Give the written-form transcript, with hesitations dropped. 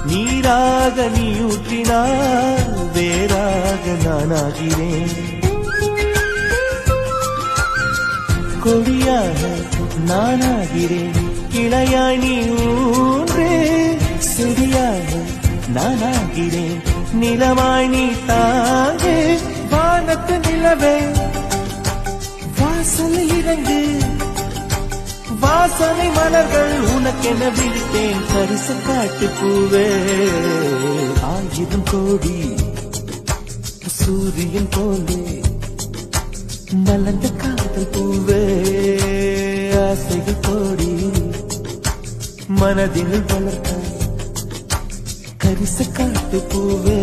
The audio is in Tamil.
நீராக நீ ஊற்றினால் வேறாக நானாகிறேன். கொடியாக நானாகிறேன். கிளையாய் நீ ஊன்றே செடியாக நானாகிறேன். நிலமாய் நீ தாங்கே வானத்து நிலவே வாசல் இறங்கு. வாசனை மலர்கள் உனக்கென விழித்தேன் பரிசு காட்டு பூவே. 1000 கோடி சூரியன் போலே மலர்ந்த காதல் பூவே. ஆசைகள் கோடி மனதில் வளர்த்த கரிசு காட்டு பூவே.